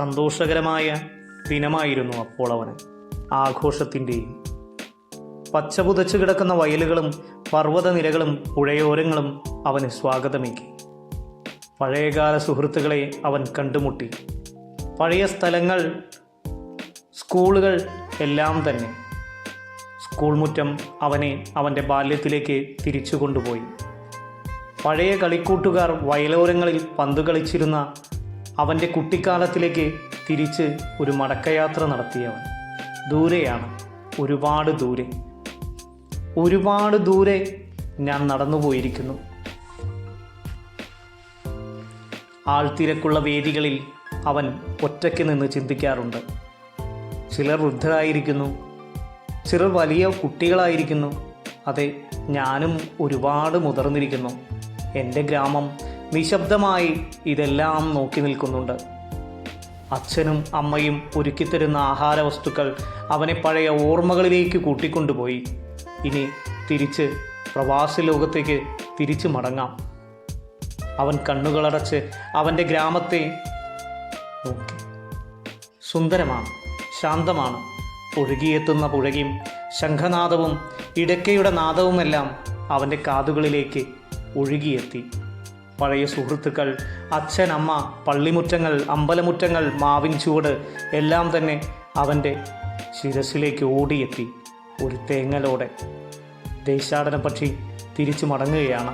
സന്തോഷകരമായ ദിനമായിരുന്നു അപ്പോൾ അവന്. ആഘോഷത്തിൻ്റെയും. പച്ച പുതച്ചു കിടക്കുന്ന വയലുകളും പർവ്വതനിരകളും പുഴയോരങ്ങളും അവന് സ്വാഗതമേകി. പഴയകാല സുഹൃത്തുക്കളെ അവൻ കണ്ടുമുട്ടി. പഴയ സ്ഥലങ്ങൾ, സ്കൂളുകൾ എല്ലാം തന്നെ. സ്കൂൾ മുറ്റം അവനെ അവൻ്റെ ബാല്യത്തിലേക്ക് തിരിച്ചു കൊണ്ടുപോയി. പഴയ കളിക്കൂട്ടുകാർ വയലോരങ്ങളിൽ പന്തു കളിച്ചിരുന്ന അവൻ്റെ കുട്ടിക്കാലത്തിലേക്ക് തിരിച്ച് ഒരു മടക്കയാത്ര നടത്തിയവൻ. ദൂരെയാണ്, ഒരുപാട് ദൂരെ, ഒരുപാട് ദൂരെ ഞാൻ നടന്നുപോയിരിക്കുന്നു. ആൾത്തിരക്കുള്ള വേദികളിൽ അവൻ ഒറ്റയ്ക്ക് നിന്ന് ചിന്തിക്കാറുണ്ട്. ചിലർ വൃദ്ധരായിരിക്കുന്നു, ചിലർ വലിയ കുട്ടികളായിരിക്കുന്നു. അതെ, ഞാനും ഒരുപാട് മുതിർന്നിരിക്കുന്നു. എൻ്റെ ഗ്രാമം നിശബ്ദമായി ഇതെല്ലാം നോക്കി നിൽക്കുന്നുണ്ട്. അച്ഛനും അമ്മയും ഒരുക്കിത്തരുന്ന ആഹാര വസ്തുക്കൾ അവനെ പഴയ ഓർമ്മകളിലേക്ക് കൂട്ടിക്കൊണ്ടുപോയി. ഇനി തിരിച്ച് പ്രവാസി ലോകത്തേക്ക് തിരിച്ചു മടങ്ങാം. അവൻ കണ്ണുകളടച്ച് അവൻ്റെ ഗ്രാമത്തെ നോക്കി. സുന്ദരമാണ്, ശാന്തമാണ്. ഒഴുകിയെത്തുന്ന പുഴയും ശംഖനാദവും ഇടയ്ക്കയുടെ നാദവുമെല്ലാം അവൻ്റെ കാതുകളിലേക്ക് ഒഴുകിയെത്തി. പഴയ സുഹൃത്തുക്കൾ, അച്ഛൻ, അമ്മ, പള്ളിമുറ്റങ്ങൾ, അമ്പലമുറ്റങ്ങൾ, മാവിൻ ചുവട് എല്ലാം തന്നെ അവൻ്റെ ശിരസിലേക്ക് ഓടിയെത്തി. ഒരു തേങ്ങലോടെ ദേശാടന പക്ഷി തിരിച്ചു മടങ്ങുകയാണ്.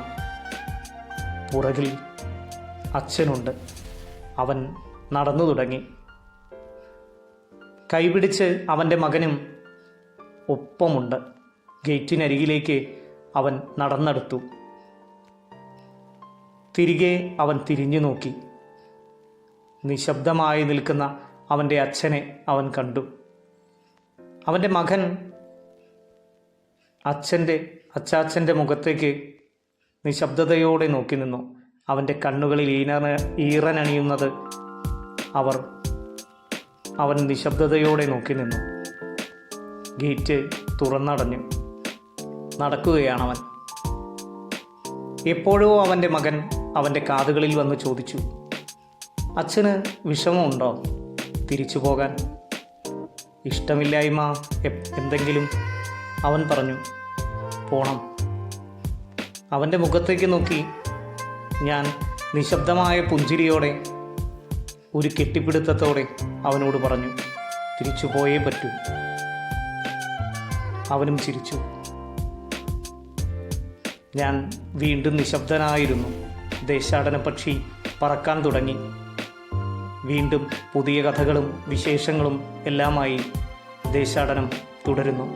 പുറകിൽ അച്ഛനുണ്ട്. അവൻ നടന്നു തുടങ്ങി. കൈപിടിച്ച് അവൻ്റെ മകനും ഒപ്പമുണ്ട്. ഗേറ്റിനരികിലേക്ക് അവൻ നടന്നെടുത്തു. തിരികെ അവൻ തിരിഞ്ഞു നോക്കി. നിശബ്ദമായി നിൽക്കുന്ന അവൻ്റെ അച്ഛനെ അവൻ കണ്ടു. അവൻ്റെ മകൻ അച്ചാച്ചൻ്റെ മുഖത്തേക്ക് നിശബ്ദതയോടെ നോക്കി നിന്നു. അവൻ്റെ കണ്ണുകളിൽ ഈറനണിയുന്നത് അവൻ നിശബ്ദതയോടെ നോക്കി നിന്നു. ഗേറ്റ് തുറന്നടഞ്ഞു. നടക്കുകയാണവൻ. എപ്പോഴോ അവൻ്റെ മകൻ അവൻ്റെ കാതുകളിൽ വന്ന് ചോദിച്ചു, അച്ഛന് വിഷമമുണ്ടോ തിരിച്ചു പോകാൻ? ഇഷ്ടമില്ലായ്മ എന്തെങ്കിലും? അവൻ പറഞ്ഞു, പോണം. അവൻ്റെ മുഖത്തേക്ക് നോക്കി ഞാൻ നിശബ്ദമായ പുഞ്ചിരിയോടെ, ഒരു കെട്ടിപ്പിടുത്തത്തോടെ അവനോട് പറഞ്ഞു, തിരിച്ചു പോയേ പറ്റൂ. അവനും ചിരിച്ചു. ഞാൻ വീണ്ടും നിശബ്ദനായിരുന്നു. ദേശാടന പക്ഷി പറക്കാൻ തുടങ്ങി. വീണ്ടും പുതിയ കഥകളും വിശേഷങ്ങളും എല്ലാമായി ദേശാടനം തുടരുന്നു.